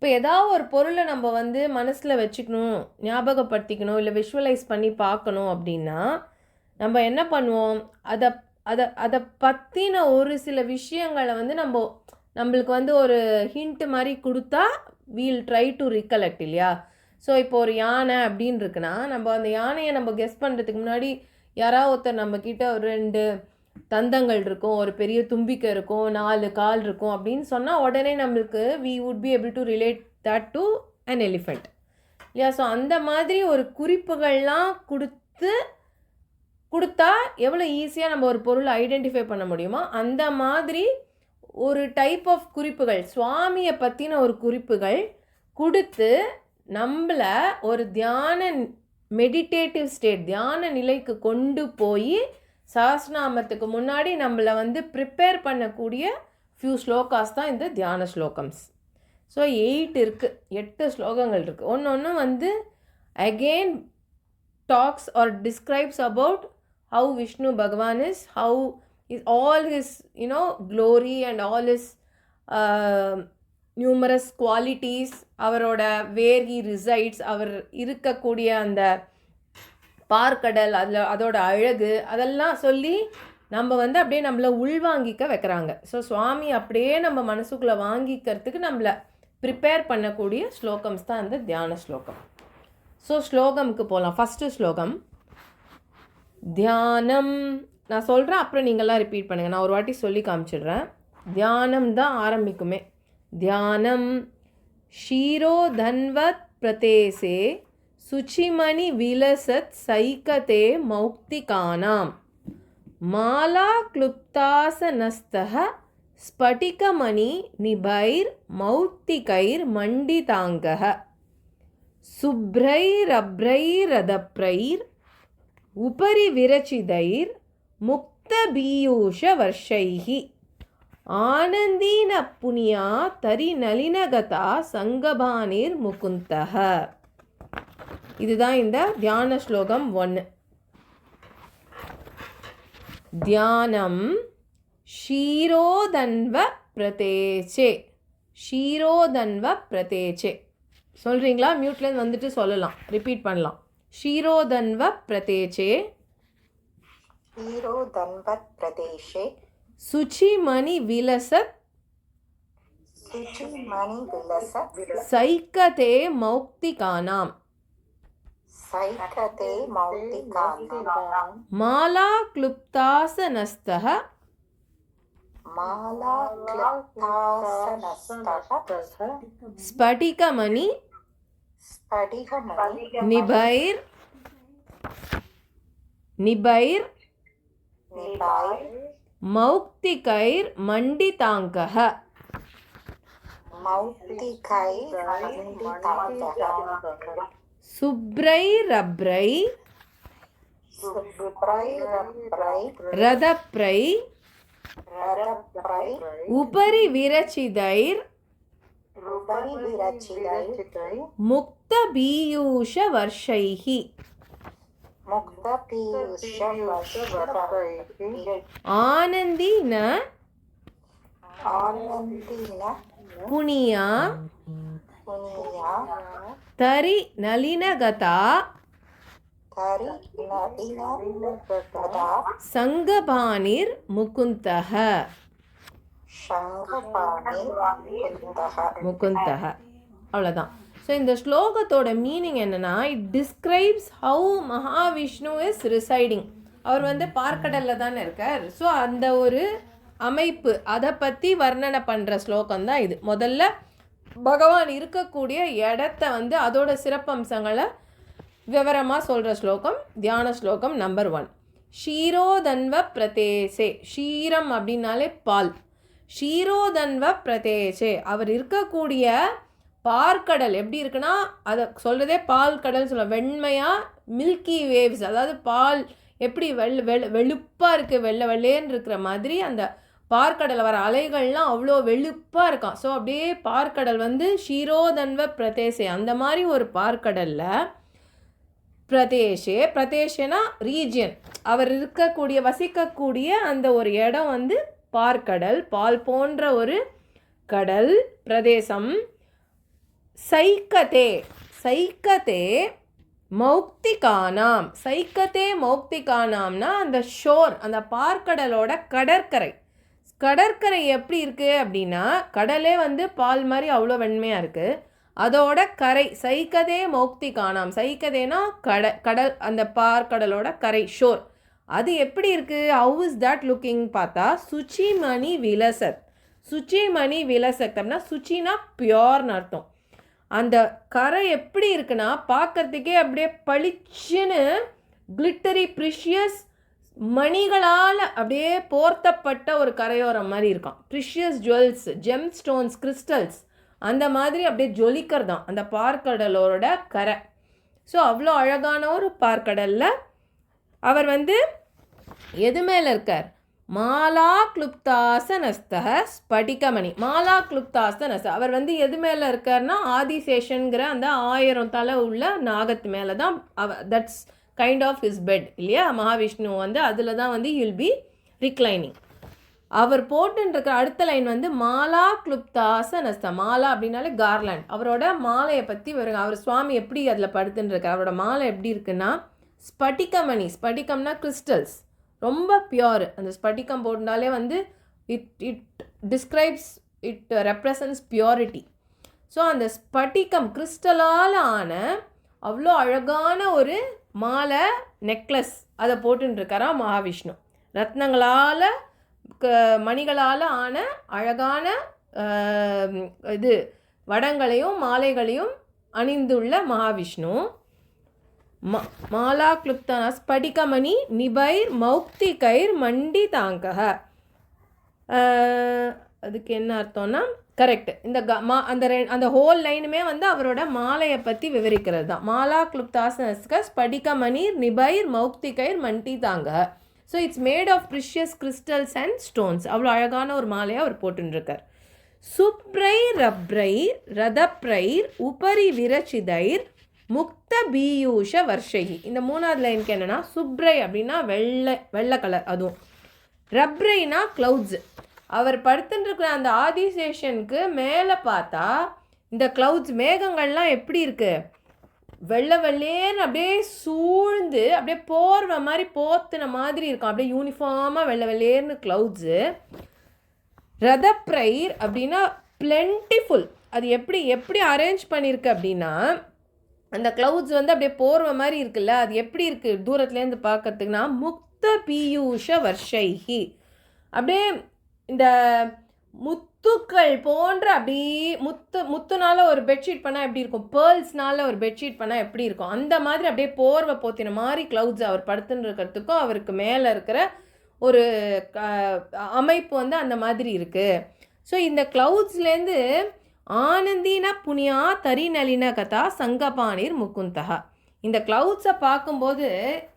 இப்போ ஏதாவது ஒரு பொருளை நம்ம வந்து மனசில் வச்சுக்கணும், ஞாபகப்படுத்திக்கணும், இல்லை விஷுவலைஸ் பண்ணி பார்க்கணும் அப்படின்னா நம்ம என்ன பண்ணுவோம், அதை அதை அதை பற்றின ஒரு சில விஷயங்களை வந்து நம்மளுக்கு வந்து ஒரு ஹிண்ட் மாதிரி கொடுத்தா வீல் ட்ரை டு ரிகலெக்ட் இல்லையா. ஸோ இப்போ ஒரு யானை அப்படின்னு இருக்குன்னா நம்ம அந்த யானையை நம்ம கெஸ் பண்ணுறதுக்கு முன்னாடி யாராவது ஒருத்தர் நம்மக்கிட்ட ஒரு 2 தந்தங்கள் இருக்கும், ஒரு பெரிய தும்பிக்கை இருக்கும், 4 கால் இருக்கும் அப்படின்னு சொன்னால் உடனே நம்மளுக்கு we would be able to relate that to an elephant இல்லையா. ஸோ அந்த மாதிரி ஒரு குறிப்புகள்லாம் கொடுத்தா எவ்வளோ ஈஸியாக நம்ம ஒரு பொருளை ஐடென்டிஃபை பண்ண முடியுமோ அந்த மாதிரி ஒரு டைப் ஆஃப் குறிப்புகள், சுவாமியை பற்றின ஒரு குறிப்புகள் கொடுத்து நம்மளை ஒரு தியான மெடிடேட்டிவ் ஸ்டேட், தியான நிலைக்கு கொண்டு போய் சஹஸ்ரநாமத்துக்கு முன்னாடி நம்மளை வந்து ப்ரிப்பேர் பண்ணக்கூடிய ஃபியூ ஸ்லோகாஸ் தான் இந்த தியான ஸ்லோகம்ஸ். ஸோ 8 இருக்குது, 8 ஸ்லோகங்கள் இருக்குது. ஒன்று வந்து again talks or describes about how Vishnu Bhagavan is, how is all his glory and all his numerous qualities, அவரோட where he resides, அவர் இருக்கக்கூடிய அந்த பார்க்கடல், அதோட அழகு, அதெல்லாம் சொல்லி நம்ம வந்து அப்படியே நம்மளை உள்வாங்கிக்க வைக்கிறாங்க. ஸோ சுவாமி அப்படியே நம்ம மனசுக்குள்ளே வாங்கிக்கிறதுக்கு நம்மளை ப்ரிப்பேர் பண்ணக்கூடிய ஸ்லோகம்ஸ் தான் இந்த தியான ஸ்லோகம். ஸோ ஸ்லோகம்க்கு போகலாம். ஃபஸ்ட்டு ஸ்லோகம் தியானம். நான் சொல்கிறேன், அப்புறம் நீங்கள்லாம் ரிப்பீட் பண்ணுங்கள். நான் ஒரு வாட்டி சொல்லி காமிச்சிடுறேன். தியானம் தான் ஆரம்பிக்குமே. தியானம் ஷீரோதன்வத் பிரதேசே சுச்சிமணி விலசத் சைகதே மௌக்திகானாம் மாலா க்ளுப்தாசனஸ்தஹ ஸ்படிகமணி நிபைர் மௌக்திகைர் மண்டிதாங்கஹ சுப்ரைரப்ரைரதப்ரைர் உபரி விரச்சிதைர் முக்தபீயூஷவர்ஷைஹி ஆனந்தீன புனியா தரிநளினகதா சங்கபானிர் முகுந்தஹ. இதுதான் இந்த தியான ஸ்லோகம் 1. தியானம் ஷீரோதன்வ பிரதேசே. ஷீரோதன்வ பிரதேசே சொல்கிறீங்களா? மியூட்லேருந்து வந்துட்டு சொல்லலாம், ரிப்பீட் பண்ணலாம். ஷீரோதன்வ பிரதேசே ஷீரோதன்வத் பிரதேசே சுச்சிமணி விலசத் சைகதே மௌக்திகானாம் சைகதே மௌக்திகானாம் மாலா க்ளுப்தாசனஸ்தஹ மாலா க்ளுப்தாசனஸ்தஹ ஸ்படிகமணி ஸ்படிகமணி நிபைர் நிபைர் மௌக்திகைர் மண்டிதாங்கஹ மௌக்திகைர் மண்டிதாங்கஹ சுப்ரைரப்ரை ரதப்ரை உபரி விரச்சிதைர் முக்தபீயூஷவர்ஷைஹி ஆனந்தீன புனியா தரி நளினகதா சங்கபானிர் முகுந்தஹ. முகுந்தஹ அவ்வளோதான். ஸோ இந்த ஸ்லோகத்தோட மீனிங் என்னென்னா, it describes how Mahavishnu is residing. அவர் வந்து பார்க்கடலில் தானே இருக்கார். ஸோ அந்த ஒரு அமைப்பு, அதை பற்றி வர்ணனை பண்ணுற ஸ்லோகம் தான் இது. முதல்ல பகவான் இருக்கக்கூடிய இடத்த வந்து அதோட சிறப்பம்சங்களை விவரமாக சொல்கிற ஸ்லோகம் தியான ஸ்லோகம் நம்பர் 1. ஷீரோதன்வ பிரதேசே. ஷீரம் அப்படின்னாலே பால். ஷீரோதன்வ பிரதேசே, அவர் இருக்கக்கூடிய பார்க்கடல் எப்படி இருக்குன்னா, அதை சொல்கிறதே பால் கடல் சொல்ல. வெண்மையாக மில்கி வேவ்ஸ், அதாவது பால் எப்படி வெளுப்பாக இருக்குது, வெள்ளை வெள்ளேன்னு இருக்கிற மாதிரி அந்த பார்க்கடலை வர அலைகள்லாம் அவ்வளோ வெளுப்பாக இருக்கான். ஸோ அப்படியே பார்க்கடல் வந்து ஷீரோதன்வ பிரதேசே, அந்த மாதிரி ஒரு பார்க்கடலில் பிரதேசே, பிரதேசனா ரீஜியன், அவர் இருக்கக்கூடிய வசிக்கக்கூடிய அந்த ஒரு இடம் வந்து பார்க்கடல், பால் போன்ற ஒரு கடல் பிரதேசம். சைக்கதே சைக்கதே மௌக்திகானாம். சைக்கதே மௌக்திகானாம்னா அந்த ஷோர், அந்த பார்க்கடலோட கடற்கரை. கடற்கரை எப்படி இருக்குது அப்படின்னா, கடலே வந்து பால் மாதிரி அவ்வளோ வெண்மையாக இருக்குது. அதோட கரை சைக்கதே மௌக்திகானாம். சைக்கதேனா கடல், அந்த பார்க்கடலோட கரை, ஷோர். அது எப்படி இருக்குது? ஹவு இஸ் தட் லுக்கிங் பார்த்தா சுச்சிமணி விலசத். சுச்சிமணி விலசத் அப்படின்னா சுச்சினா பியோர்னு அர்த்தம். அந்த கரை எப்படி இருக்குன்னா பார்க்கறதுக்கே அப்படியே பளிச்சுன்னு கிளிட்டரி ப்ரிஷியஸ் மணிகளால் அப்படியே போர்த்தப்பட்ட ஒரு கரையோரம் மாதிரி இருக்கும். Precious jewels, GeM stones, crystals அந்த மாதிரி அப்படியே ஜொலிக்கிறதான் அந்த பார்க்கடலோட கரை. ஸோ அவ்வளோ அழகான ஒரு பார்க்கடலில் அவர் வந்து எது மேலே இருக்கார்? மாலா கிளுப்தாசனஸ்தக ஸ்படிகமணி. மாலா கிளுப்தாசனஸ்த அவர் வந்து எது மேலே இருக்கார்னா ஆதிசேஷனுங்கிற அந்த 1000 தலை உள்ள நாகத்து மேலே தான் that's kind of his bed இல்லையா? மகாவிஷ்ணு வந்து அதில் தான் வந்து வில் பி ரிக்ளைனிங். அவர் போட்டுருக்கிற அடுத்த லைன் வந்து மாலா கிளுப்தாசனஸ்த. மாலா அப்படின்னாலே கார்லாண்ட். அவரோட மாலையை பற்றி வருங்க. அவர் சுவாமி எப்படி அதில் படுத்துன்னு இருக்கார், அவரோட மாலை எப்படி இருக்குன்னா ஸ்படிகமணி. ஸ்படிகம்னா கிறிஸ்டல்ஸ், ரொம்ப பியோர். அந்த ஸ்படிகம் போட்டாலே வந்து it describes, it represents purity. So அந்த ஸ்படிகம் கிறிஸ்டலால் ஆன அவ்வளோ அழகான ஒரு மாலை, நெக்லஸ் அதை போட்டுருக்காரா மகாவிஷ்ணு. ரத்னங்களால் மணிகளால் ஆன அழகான இது வடங்களையும் மாலைகளையும் அணிந்துள்ள மகாவிஷ்ணு. மாலா கிளுப்தான ஸ்படிகமணி நிபைர் மௌக்திகைர் மண்டி தாங்கக. அதுக்கு என்ன அர்த்தம்னா கரெக்ட். இந்த அந்த ஹோல் லைனுமே வந்து அவரோட மாலையை பற்றி விவரிக்கிறது தான். மாலா கிளுப்தாசனஸ்க ஸ்படிகமணி நிபைர் மௌக்திகைர் மண்டி தாங்கக. So it's made of precious crystals and stones. அவ்வளோ அழகான ஒரு மாலையை அவர் போட்டுருக்கார். சுப்ரை ரப்ரைர் ரதப்ரைர் உபரி விரச்சிதைர் முக்த பீயூஷ வர்ஷகி. இந்த 3வது லைனுக்கு என்னென்னா சுப்ரை அப்படின்னா வெள்ளை கலர், அதுவும் ரப்ரைனா க்ளவுட்ஸு. அவர் படுத்துட்டுருக்கிற அந்த ஆதிசேஷனுக்கு மேலே பார்த்தா இந்த க்ளவுட்ஸ் மேகங்கள்லாம் எப்படி இருக்குது? வெள்ளை வெள்ளேன்னு அப்படியே சூழ்ந்து அப்படியே போர்வை மாதிரி போத்துன மாதிரி இருக்கும். அப்படியே யூனிஃபார்மாக வெள்ளை வெள்ளேர்னு க்ளவுட்ஸு. ரதப்ரைர் அப்படின்னா பிளென்டிஃபுல். அது எப்படி அரேஞ்ச் பண்ணியிருக்கு அப்படின்னா அந்த க்ளவுட்ஸ் வந்து அப்படியே போர்வை மாதிரி இருக்குல்ல, அது எப்படி இருக்குது தூரத்துலேருந்து பார்க்கறதுக்குன்னா முக்த பீயூஷ வர்ஷைஹி. அப்படியே இந்த முத்துக்கள் போன்ற அப்படி முத்துனால ஒரு பெட்ஷீட் பண்ணால் எப்படி இருக்கும், பேர்ல்ஸ்னால ஒரு பெட்ஷீட் பண்ணால் எப்படி இருக்கும், அந்த மாதிரி அப்படியே போர்வை போத்தின மாதிரி க்ளவுட்ஸ் அவர் படுத்துன்னு இருக்கிறதுக்கும் அவருக்கு மேலே இருக்கிற ஒரு அமைப்பு வந்து அந்த மாதிரி இருக்குது. ஸோ இந்த க்ளவுட்ஸ்லேருந்து ஆனந்தின புனியா தரிநலின கதா சங்கபானிர் முகுந்தகா. இந்த க்ளவுட்ஸை பார்க்கும்போது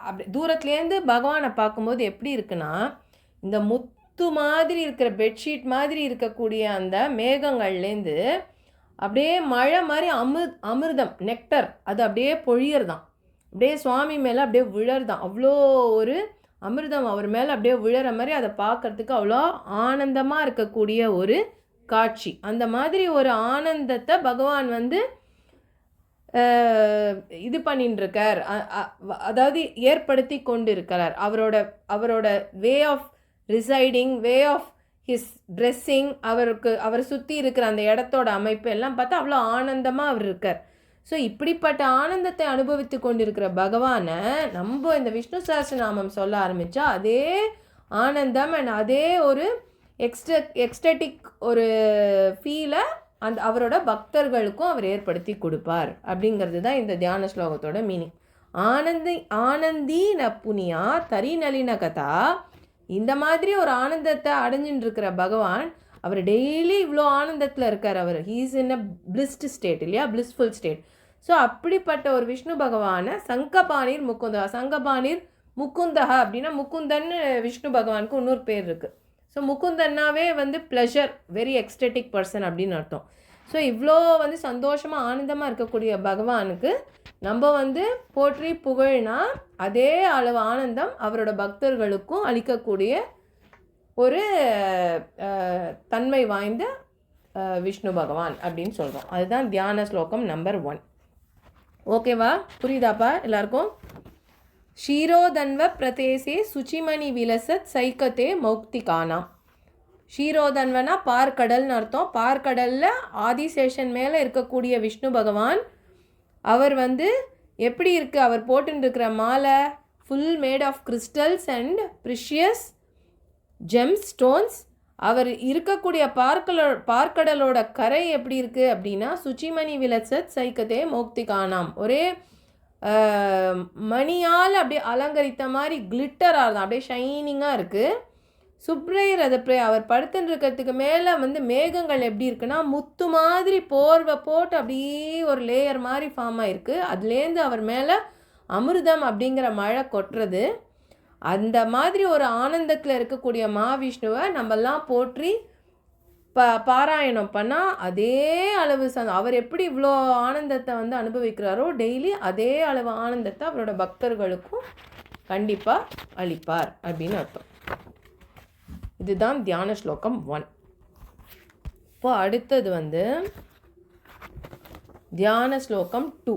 அப்படி தூரத்துலேருந்து பகவானை பார்க்கும்போது எப்படி இருக்குன்னா இந்த முத்து மாதிரி இருக்கிற பெட்ஷீட் மாதிரி இருக்கக்கூடிய அந்த மேகங்கள்லேருந்து அப்படியே மழை மாதிரி அமிர்தம் நெக்டர் அது அப்படியே பொழியறதான், அப்படியே சுவாமி மேலே அப்படியே விழறதான். அவ்வளோ ஒரு அமிர்தம் அவர் மேலே அப்படியே விழற மாதிரி அதை பார்க்கறதுக்கு அவ்வளோ ஆனந்தமாக இருக்கக்கூடிய ஒரு காட்சி. அந்த மாதிரி ஒரு ஆனந்தத்தை பகவான் வந்து இது பண்ணிட்டுருக்கார், அதாவது ஏற்படுத்தி கொண்டு இருக்கிறார். அவரோட way of residing, way of his dressing, அவர் சுற்றி இருக்கிற அந்த இடத்தோட அமைப்பு எல்லாம் பார்த்தா அவ்வளோ ஆனந்தமாக அவர் இருக்கார். ஸோ இப்படிப்பட்ட ஆனந்தத்தை அனுபவித்து கொண்டிருக்கிற பகவானை நம்ம இந்த விஷ்ணு சஹஸ்ரநாமம் சொல்ல ஆரம்பித்தா அதே ஆனந்தம் அண்ட் அதே ஒரு எக்ஸ்டட்டிக் ஒரு ஃபீலை அவரோட பக்தர்களுக்கும் அவர் ஏற்படுத்தி கொடுப்பார். அப்படிங்கிறது தான் இந்த தியான ஸ்லோகத்தோட மீனிங். ஆனந்தி ந புனியா தரிநலின கதா. இந்த மாதிரி ஒரு ஆனந்தத்தை அடைஞ்சின்னு இருக்கிற பகவான் அவர் டெய்லி இவ்வளோ ஆனந்தத்தில் இருக்கார். அவர் ஹீஸ் இன் அ பிளிஸ்ட் ஸ்டேட் இல்லையா, பிளிஸ்ஃபுல் ஸ்டேட். ஸோ அப்படிப்பட்ட ஒரு விஷ்ணு பகவானை சங்கபானிர் முகுந்தகா. சங்கபானிர் முகுந்தகா அப்படின்னா முகுந்தன்னு விஷ்ணு பகவானுக்கு இன்னொரு பேர் இருக்குது. ஸோ முகுந்தன்னாவே வந்து ப்ளஷர், வெரி எக்ஸ்டட்டிக் பர்சன் அப்படின்னு அர்த்தம். ஸோ இவ்வளோ வந்து சந்தோஷமாக ஆனந்தமாக இருக்கக்கூடிய பகவானுக்கு நம்ம வந்து போற்றி புகழ்னா அதே அளவு ஆனந்தம் அவரோட பக்தர்களுக்கும் அளிக்கக்கூடிய ஒரு தன்மை வாய்ந்த விஷ்ணு பகவான் அப்படின்னு சொல்கிறோம். அதுதான் தியான ஸ்லோகம் நம்பர் 1. ஓகேவா, புரியுதாப்பா எல்லாருக்கும்? ஷீரோதன்வ பிரதேசே சுச்சிமணி விலசத் சைக்கத்தே மௌக்திகானா. ஷீரோதன்வனா பார்க்கடல்னு அர்த்தம். பார்க்கடலில் ஆதிசேஷன் மேலே இருக்கக்கூடிய விஷ்ணு பகவான் அவர் வந்து எப்படி இருக்குது, அவர் போட்டுருக்கிற மாலை full made of crystals and precious gems stones. அவர் இருக்கக்கூடிய பார்க்கடலோட கரை எப்படி இருக்குது அப்படின்னா சுச்சிமணி விலசத் சைக்கத்தே மௌக்திகானாம். ஒரே மணியால் அப்படியே அலங்கரித்த மாதிரி கிளிட்டராக தான், அப்படியே ஷைனிங்காக இருக்குது. சுப்ரை ரதப்ரே அவர் படுத்துன்னு இருக்கிறதுக்கு மேலே வந்து மேகங்கள் எப்படி இருக்குன்னா முத்து மாதிரி போர்வை போட்டு அப்படியே ஒரு லேயர் மாதிரி ஃபார்ம் ஆகிருக்கு. அதுலேருந்து அவர் மேலே அமிர்தம் அப்படிங்கிற மழை கொட்டுறது. அந்த மாதிரி ஒரு ஆனந்தத்தில் இருக்கக்கூடிய மகாவிஷ்ணுவை நம்மெல்லாம் போற்றி பாராயணம் பண்ணால் அதே அளவு அவர் எப்படி இவ்வளோ ஆனந்தத்தை வந்து அனுபவிக்கிறாரோ டெய்லி அதே அளவு ஆனந்தத்தை அவரோட பக்தர்களுக்கும் கண்டிப்பாக அளிப்பார் அப்படின்னு அர்த்தம். இதுதான் தியான ஸ்லோகம் 1. இப்போ அடுத்தது வந்து தியான ஸ்லோகம் 2.